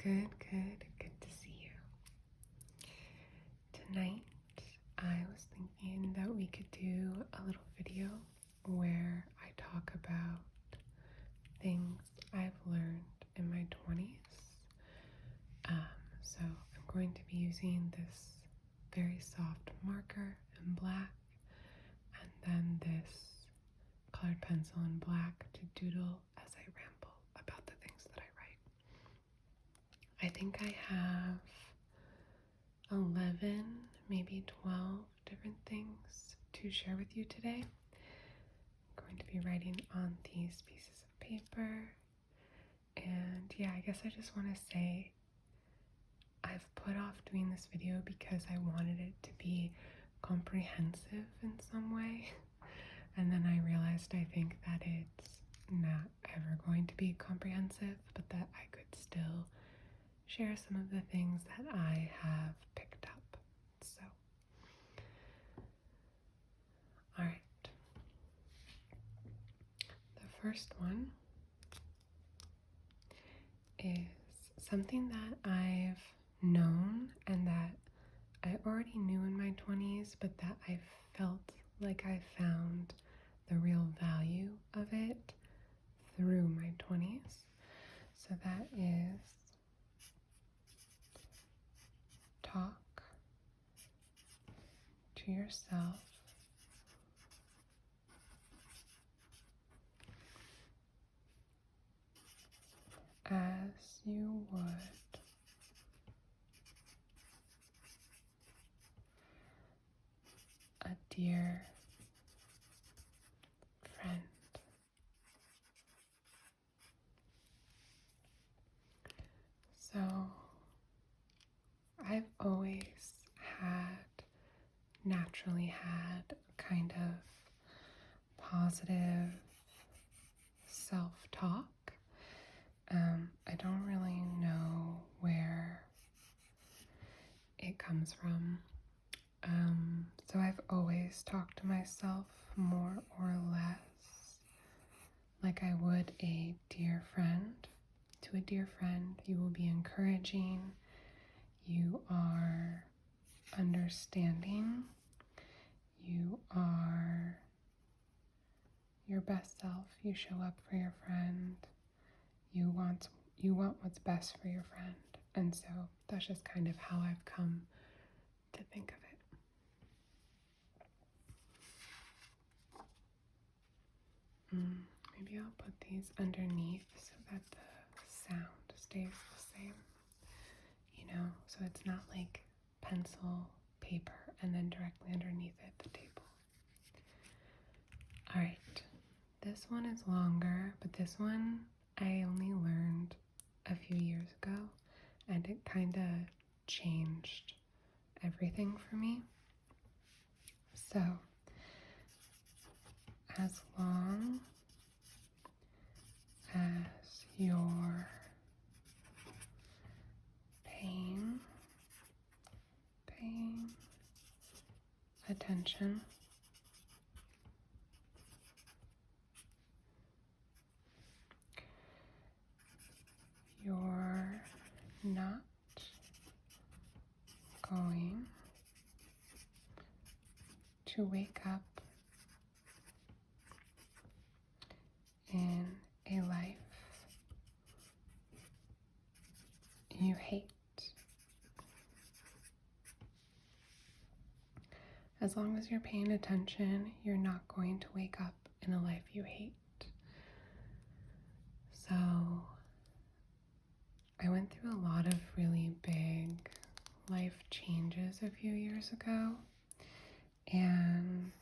Good to see you. Tonight, I was thinking that we could do a little video where I talk about things I've learned in my 20s. So I'm going to be using this very soft marker in black and then this colored pencil in black to doodle as I ramble about the things that I write. I think I have 11, maybe 12 different things to share with you today. I'm going to be writing on these pieces of paper. And yeah, I guess I just want to say I've put off doing this video because I wanted it to be comprehensive in some way. And then I realized I think that it's not ever going to be comprehensive, but that I could still share some of the things that I have picked up. So, all right. The first one is something that I've known and that I already knew in my 20s, but that I felt like I found the real value of it through my 20s. So that is talk to yourself as you would a dear friend. So I've always naturally had kind of positive self-talk. I don't really know where it comes from. So I've always talked to myself more or less like I would a dear friend. To a dear friend, you will be encouraging, you are understanding, you are your best self, you show up for your friend, you want what's best for your friend. And so that's just kind of how I've come to think of it. Maybe I'll put these underneath so that the sound stays the same, so it's not like pencil, paper, and then directly underneath it, the table. All right, this one is longer, but this one I only learned a few years ago, and it kind of changed everything for me. So, as long as you're paying attention, you're not going to wake up in a life you hate. As long as you're paying attention, you're not going to wake up in a life you hate. So I went through a lot of really big life changes a few years ago, and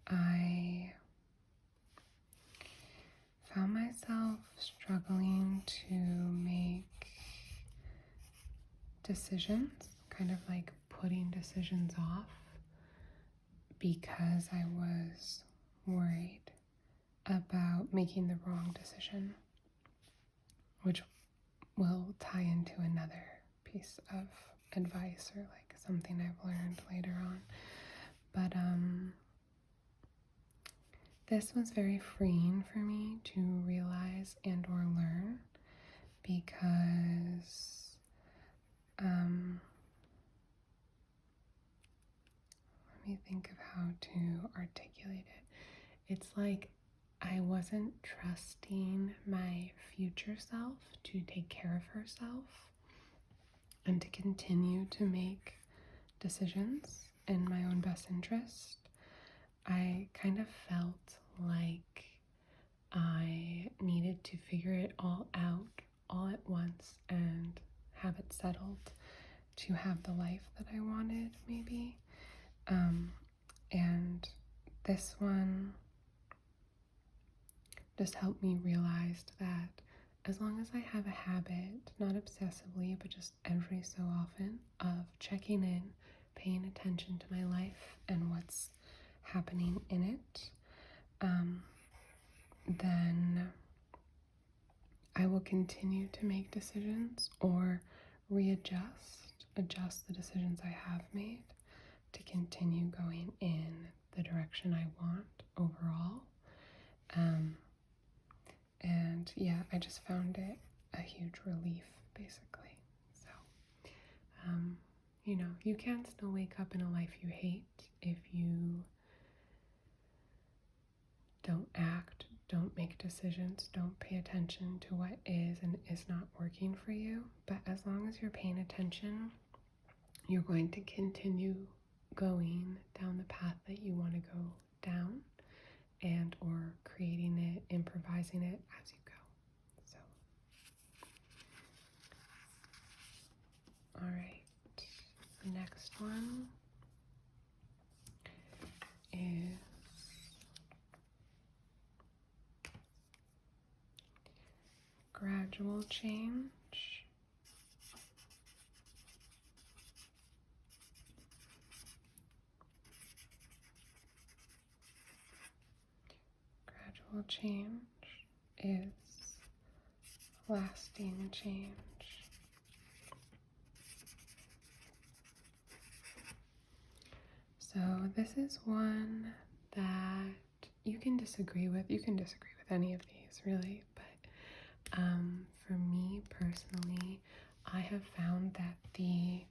I found myself struggling to make decisions, kind of like putting decisions off because I was worried about making the wrong decision, which will tie into another piece of advice or like something I've learned later on. But this was very freeing for me to realize and or learn, because let me think of how to articulate it. It's like I wasn't trusting my future self to take care of herself and to continue to make decisions in my own best interest. I kind of felt like I needed to figure it all out all at once and have it settled to have the life that I wanted, maybe. And this one just helped me realize that as long as I have a habit, not obsessively, but just every so often, of checking in, paying attention to my life and what's happening in it, then I will continue to make decisions or adjust the decisions I have made to continue going in the direction I want overall. And yeah, I just found it a huge relief, basically. So, you can still wake up in a life you hate if you don't act, don't make decisions, don't pay attention to what is and is not working for you. But as long as you're paying attention, you're going to continue going down the path that you want to go down, and or creating it, improvising it as you go. So, all right, the next one is gradual change. Gradual change is lasting change. So this is one that you can disagree with. You can disagree with any of these, really. But for me personally, I have found that the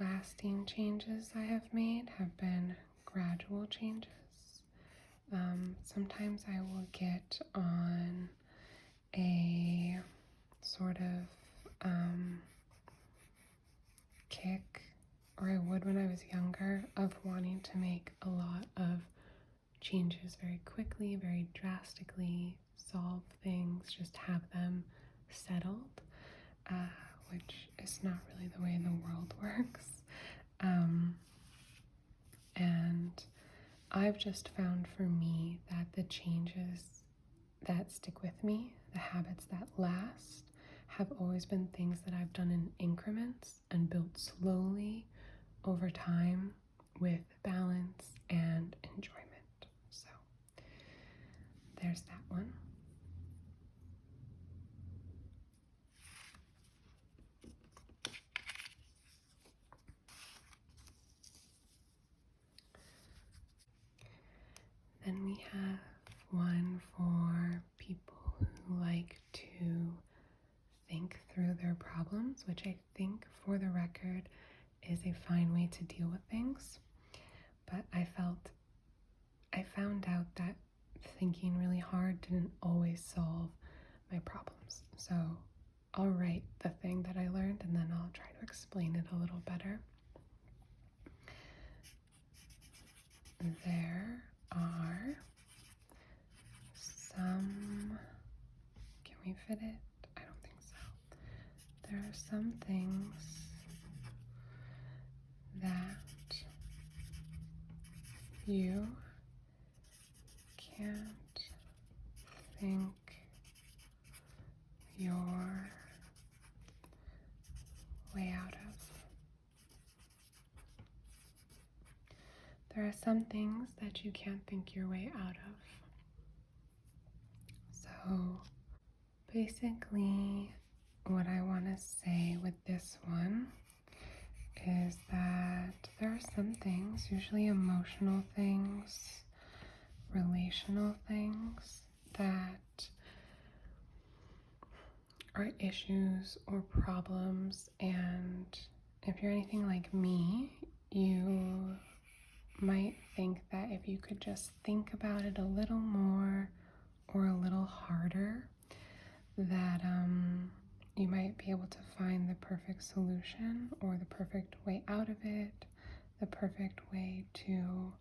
lasting changes I have made have been gradual changes. Sometimes I will get on a sort of kick, or I would when I was younger, of wanting to make a lot of changes very quickly, very drastically, solve things, just have them settled, which is not really the way the world works. And I've just found for me that the changes that stick with me, the habits that last, have always been things that I've done in increments and built slowly over time with balance and enjoyment. So there's that one. Then we have one for people who like to think through their problems, which I think, for the record, is a fine way to deal with things. But I found out that thinking really hard didn't always solve my problems. So I'll write the thing that I learned and then I'll try to explain it a little better. There are some, can we fit it? I don't think so. There are some things that you can't think your way out of. There are some things that you can't think your way out of. So basically, what I want to say with this one is that there are some things, usually emotional things, relational things, that are issues or problems, and if you're anything like me, you might think that if you could just think about it a little more or a little harder, that you might be able to find the perfect solution or the perfect way out of it, the perfect way to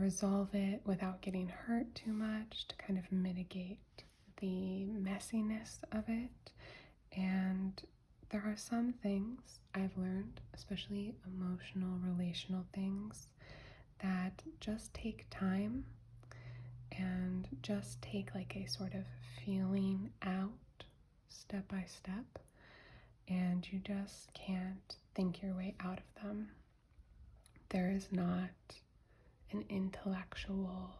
resolve it without getting hurt too much, to kind of mitigate the messiness of it. And there are some things I've learned, especially emotional, relational things, that just take time and just take like a sort of feeling out step by step, and you just can't think your way out of them. There is not an intellectual,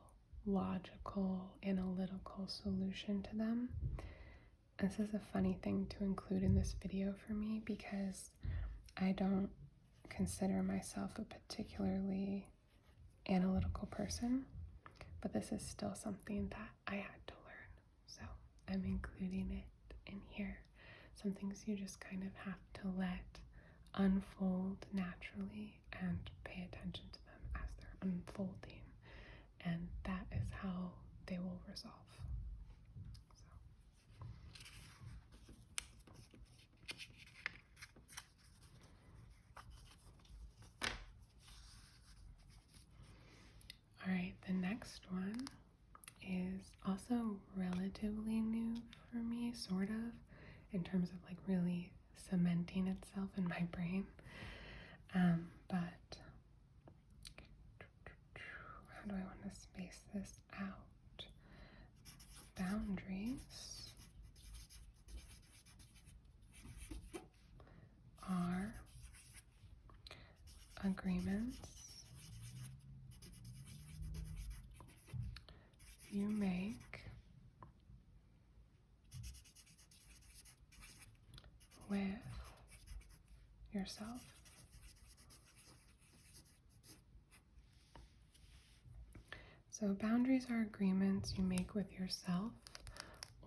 logical, analytical solution to them. This is a funny thing to include in this video for me because I don't consider myself a particularly analytical person, but this is still something that I had to learn. So I'm including it in here. Some things you just kind of have to let unfold naturally and pay attention to them as they're unfolding. And that is how they will resolve. All right, the next one is also relatively new for me, sort of, in terms of like really cementing itself in my brain. But how do I want to space this out? Boundaries are agreements you make with yourself. So boundaries are agreements you make with yourself,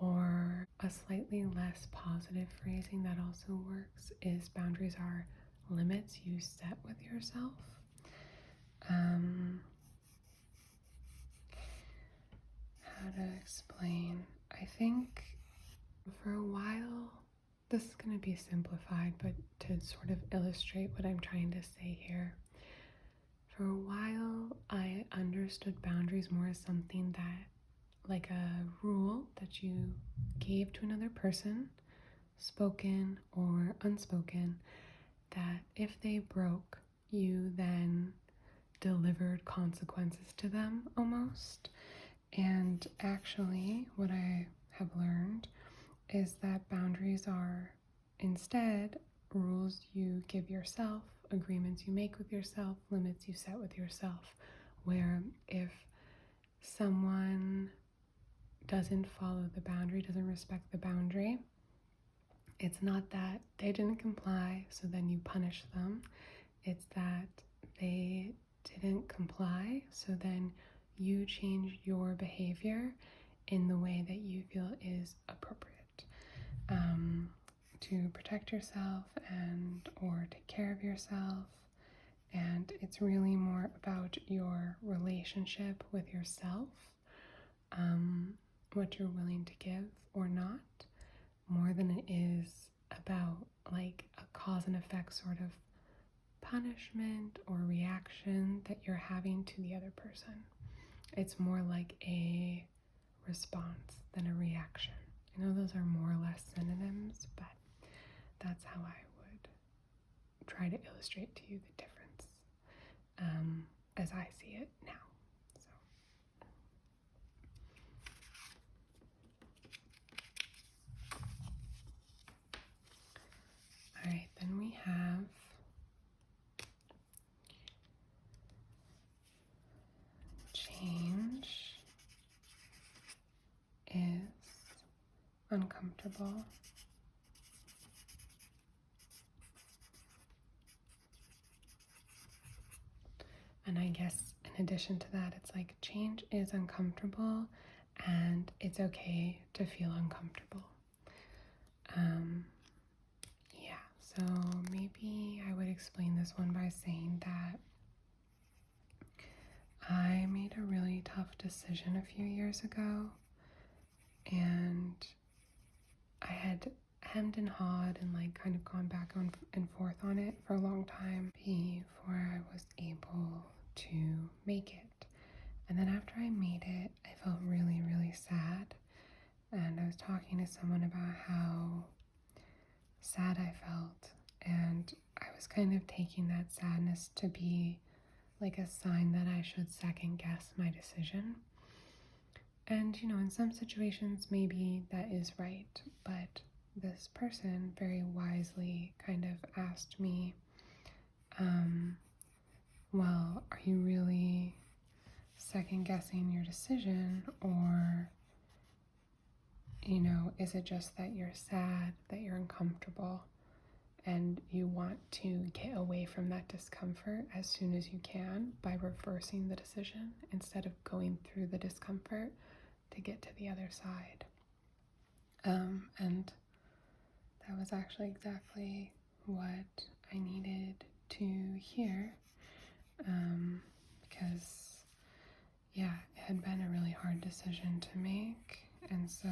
or a slightly less positive phrasing that also works is boundaries are limits you set with yourself. How to explain? I think for a while, this is going to be simplified, but to sort of illustrate what I'm trying to say here. For a while, I understood boundaries more as something that, like a rule that you gave to another person, spoken or unspoken, that if they broke, you then delivered consequences to them almost. And actually, what I have learned is that boundaries are instead rules you give yourself, agreements you make with yourself, limits you set with yourself, where if someone doesn't follow the boundary, doesn't respect the boundary, it's not that they didn't comply, so then you punish them. It's that they didn't comply, so then you change your behavior in the way that you feel is appropriate to protect yourself and or take care of yourself. And it's really more about your relationship with yourself, what you're willing to give or not, more than it is about like a cause and effect sort of punishment or reaction that you're having to the other person. It's more like a response than a reaction. I know those are more or less synonyms, but that's how I would try to illustrate to you the difference as I see it now. All right, then we have change is uncomfortable. And I guess in addition to that, it's like change is uncomfortable and it's okay to feel uncomfortable. Yeah, so maybe I would explain this one by saying that I made a really tough decision a few years ago, and I had hemmed and hawed and like kind of gone back and forth on it for a long time before I was able to make it. And then after I made it, I felt really, really sad. And I was talking to someone about how sad I felt, and I was kind of taking that sadness to be like a sign that I should second guess my decision. And in some situations, maybe that is right, but this person very wisely kind of asked me, well, are you really second guessing your decision, or is it just that you're sad, that you're uncomfortable, and you want to get away from that discomfort as soon as you can by reversing the decision instead of going through the discomfort to get to the other side? And that was actually exactly what I needed to hear, because, yeah, it had been a really hard decision to make, and so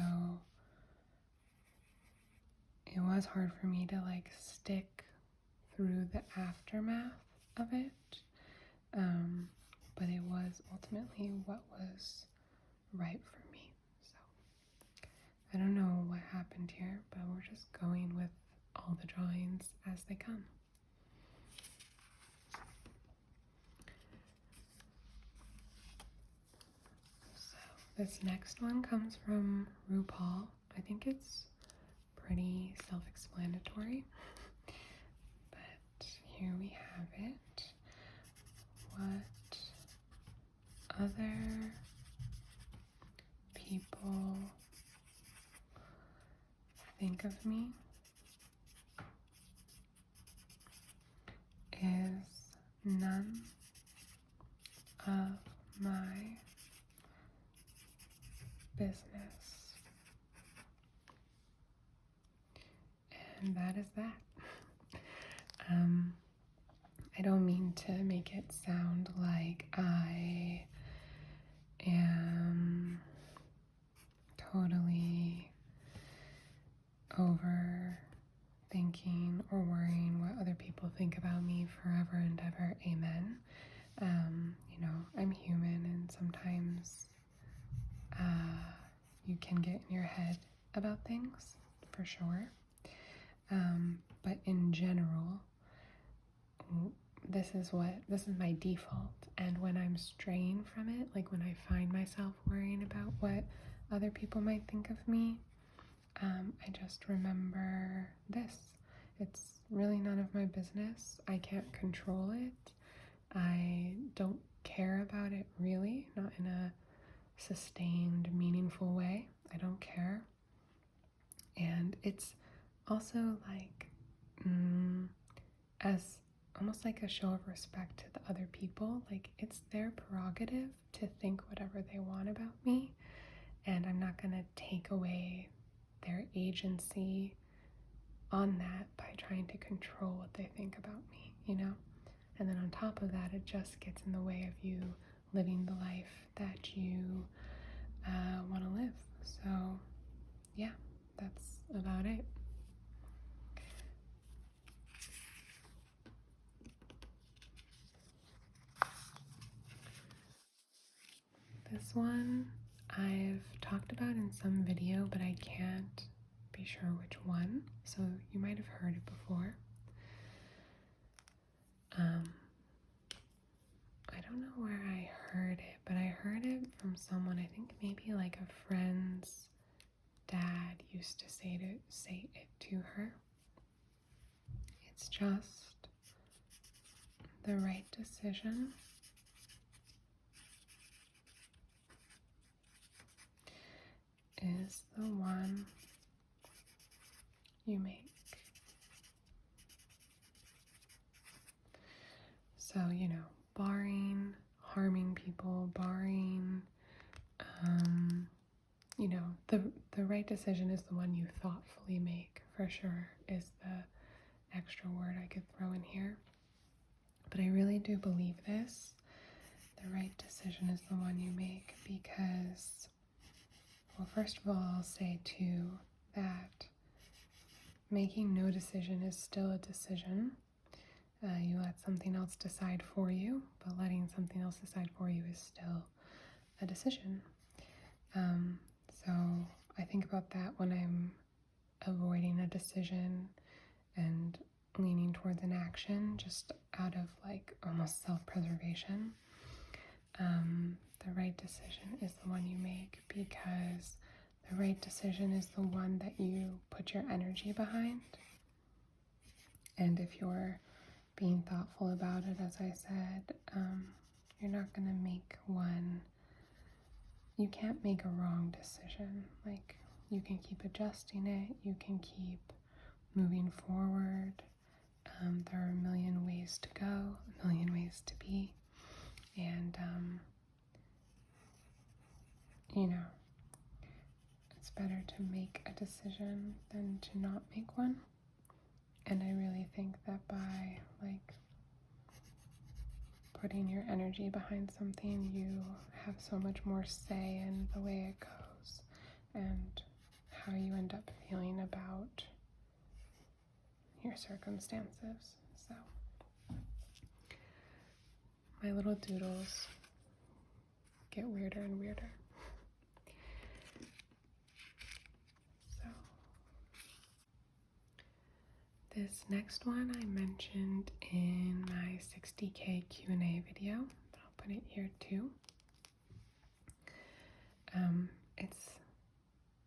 it was hard for me to like stick through the aftermath of it, but it was ultimately what was right for me. So I don't know what happened here, but we're just going with all the drawings as they come. So this next one comes from RuPaul. I think it's pretty self-explanatory, but here we have it. What other people think of me is none of my business. And that is that. I don't mean to make it sound like I am totally overthinking or worrying what other people think about me forever and ever. Amen. I'm human, and sometimes you can get in your head about things, for sure. But in general, this is my default. And when I'm straying from it, like when I find myself worrying about what other people might think of me, I just remember this. It's really none of my business. I can't control it. I don't care about it, really, not in a sustained, meaningful way. I don't care. And it's also like, as almost like a show of respect to the other people. Like, it's their prerogative to think whatever they want about me, and I'm not gonna take away their agency on that by trying to control what they think about me, And then on top of that, it just gets in the way of you living the life that you want to live. So yeah, that's about it. This one I've talked about in some video, but I can't be sure which one, so you might have heard it before. I don't know where I heard it, but I heard it from someone, I think maybe like a friend's dad used to say it to her. It's just the right decision is the one you make. So, barring harming people, barring you know, the right decision is the one you thoughtfully make, for sure, is the extra word I could throw in here. But I really do believe this. The right decision is the one you make because, well, first of all, I'll say too that making no decision is still a decision. You let something else decide for you, but letting something else decide for you is still a decision. So I think about that when I'm avoiding a decision and leaning towards an action just out of like almost self-preservation. The right decision is the one you make because the right decision is the one that you put your energy behind. And if you're being thoughtful about it, as I said, you're not going to make one. You can't make a wrong decision. Like, you can keep adjusting it, you can keep moving forward. There are a million ways to go, a million ways to be. And, you know, it's better to make a decision than to not make one. And I really think that by, like, putting your energy behind something, you have so much more say in the way it goes and how you end up feeling about your circumstances. So my little doodles get weirder and weirder. So this next one I mentioned in my 60K Q&A video, but I'll put it here too. It's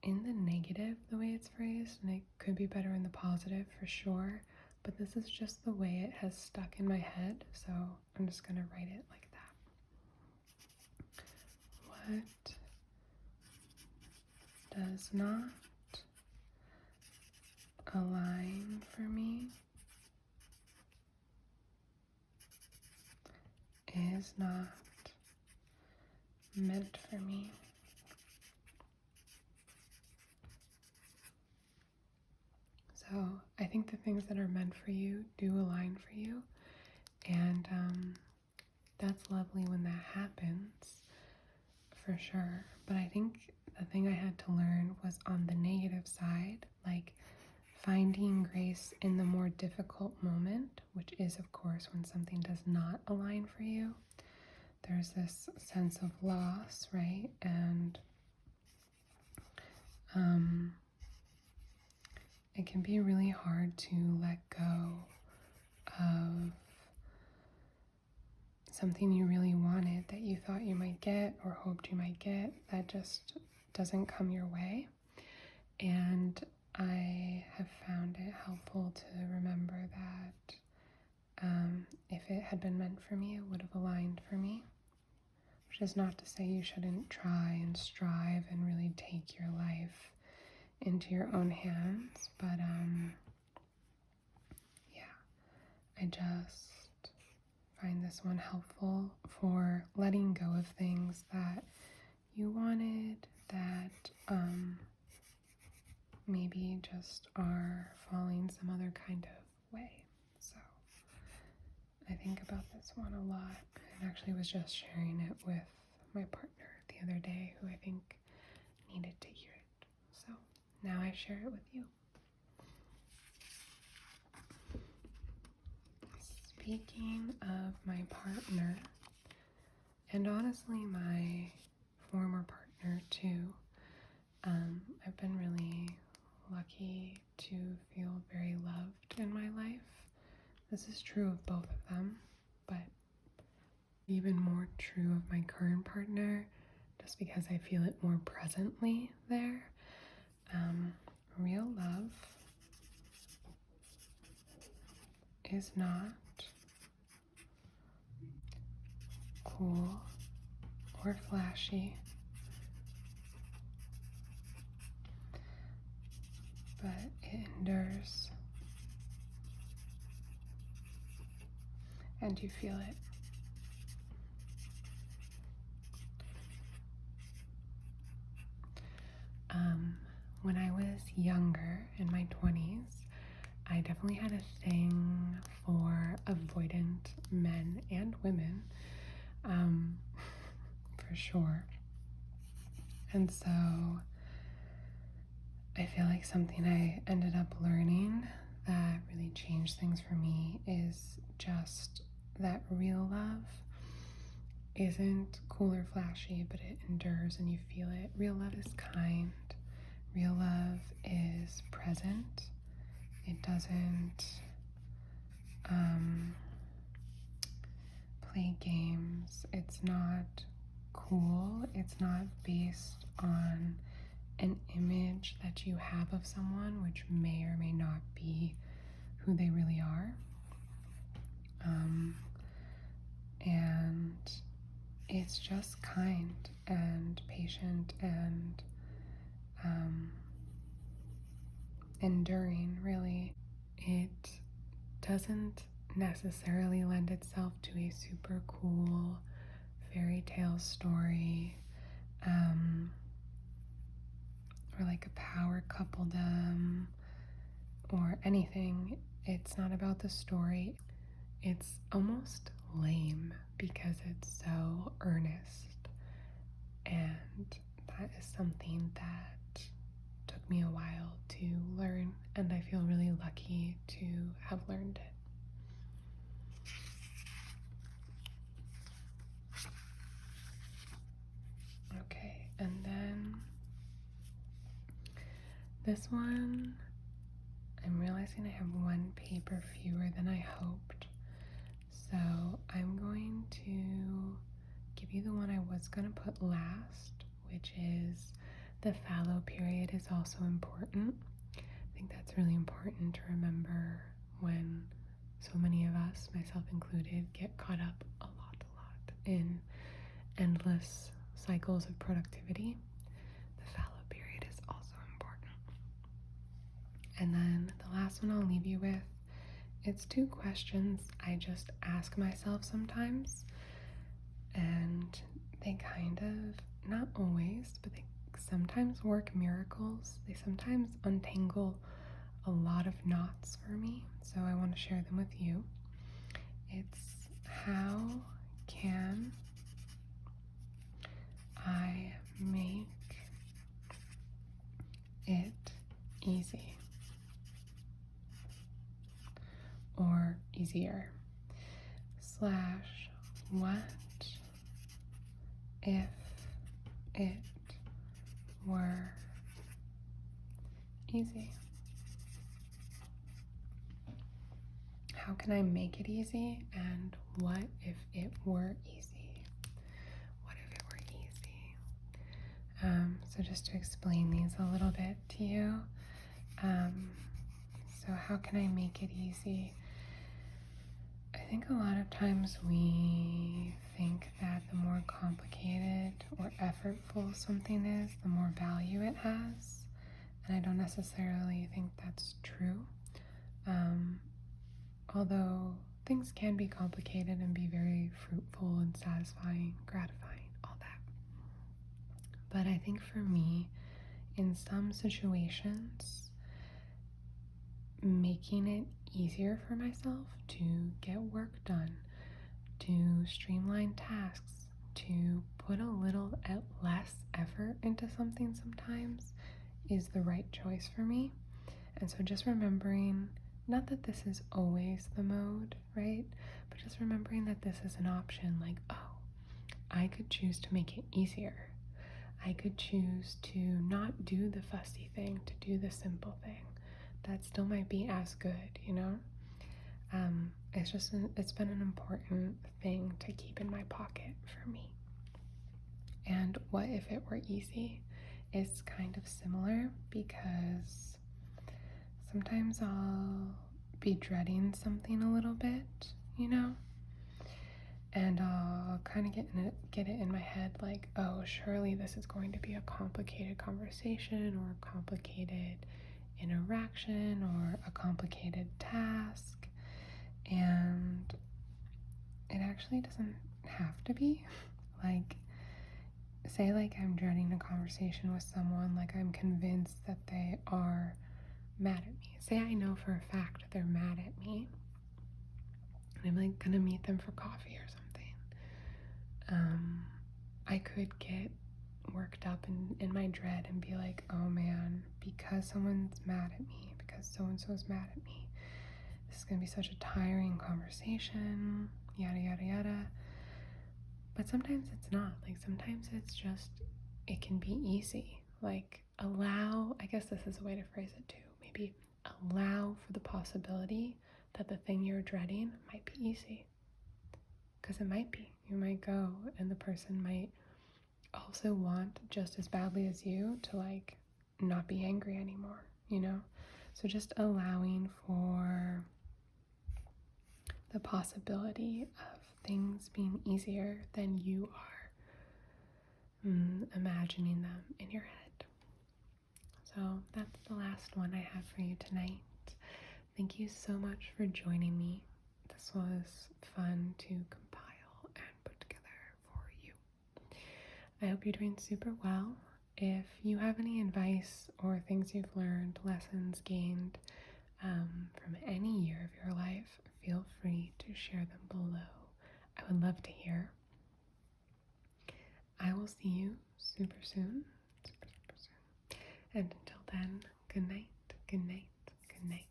in the negative the way it's phrased, and it could be better in the positive for sure, but this is just the way it has stuck in my head, so I'm just gonna write it like that. What does not align for me is not meant for me. So I think the things that are meant for you do align for you, and that's lovely when that happens, for sure. But I think the thing I had to learn was on the negative side, like finding grace in the more difficult moment, which is, of course, when something does not align for you. There's this sense of loss, right? And it can be really hard to let go of something you really wanted that you thought you might get or hoped you might get that just doesn't come your way. And I have found it helpful to remember that if it had been meant for me, it would have aligned for me. Which is not to say you shouldn't try and strive and really take your life into your own hands, but I just find this one helpful for letting go of things that you wanted that maybe just are falling some other kind of way. So I think about this one a lot, and actually was just sharing it with my partner the other day, who I think needed to hear it. So now I share it with you. Speaking of my partner, and honestly my former partner too, I've been really lucky to feel very loved in my life. This is true of both of them, but even more true of my current partner, just because I feel it more presently there. Real love is not cool or flashy, but it endures, and you feel it. when I was younger, in my 20s, I definitely had a thing for avoidant men and women, for sure. And so I feel like something I ended up learning that really changed things for me is just that real love isn't cool or flashy, but it endures and you feel it. Real love is kind. Real love is present. It doesn't play games. It's not cool. It's not based on an image that you have of someone, which may or may not be who they really are. And it's just kind and patient and enduring, really. It doesn't necessarily lend itself to a super cool fairy tale story, or like a power coupledom or anything. It's not about the story. It's almost lame because it's so earnest, and that is something that took me a while to learn, and I feel really lucky to have learned it. Okay, and then this one, I'm realizing I have one paper fewer than I hoped. So I'm going to give you the one I was going to put last, which is the fallow period is also important. I think that's really important to remember when so many of us, myself included, get caught up a lot in endless cycles of productivity. The fallow period is also important. And then the last one I'll leave you with, it's 2 questions I just ask myself sometimes, and they kind of, not always, but they sometimes work miracles. They sometimes untangle a lot of knots for me, so I want to share them with you. It's, how can I make it easy or easier? / what if it were easy? How can I make it easy? And what if it were easy? What if it were easy? So just to explain these a little bit to you. So how can I make it easy? I think a lot of times we think that the more complicated or effortful something is, the more value it has. And I don't necessarily think that's true. Although things can be complicated and be very fruitful and satisfying, gratifying, all that. But I think for me, in some situations, making it easier for myself to get work done, to streamline tasks, to put a little less effort into something sometimes is the right choice for me. And so just remembering, not that this is always the mode, right? But just remembering that this is an option, like, oh, I could choose to make it easier. I could choose to not do the fussy thing, to do the simple thing. That still might be as good, you know? It's been an important thing to keep in my pocket for me. And what if it were easy is kind of similar, because sometimes I'll be dreading something a little bit, you know? And I'll kind of get it in my head like, oh, surely this is going to be a complicated conversation or a complicated interaction or a complicated task. And it actually doesn't have to be. Like, say like I'm dreading a conversation with someone, like I'm convinced that they are mad at me. Say I know for a fact they're mad at me, and I'm like gonna meet them for coffee or something. I could get worked up in my dread and be like, oh man, because someone's mad at me, because so and so's mad at me, this is gonna be such a tiring conversation, yada yada yada. But sometimes it's not. Like sometimes it's just, it can be easy. Like allow, I guess this is a way to phrase it too. Maybe allow for the possibility that the thing you're dreading might be easy. Because it might be. You might go and the person might also want just as badly as you to like not be angry anymore, you know? So just allowing for the possibility of things being easier than you are imagining them in your head. So that's the last one I have for you tonight. Thank you so much for joining me. This was fun to compile and put together for you. I hope you're doing super well. If you have any advice or things you've learned, lessons gained from any year of your life, feel free to share them below. I would love to hear. I will see you super soon. Super, super soon. And until then, good night, good night, good night.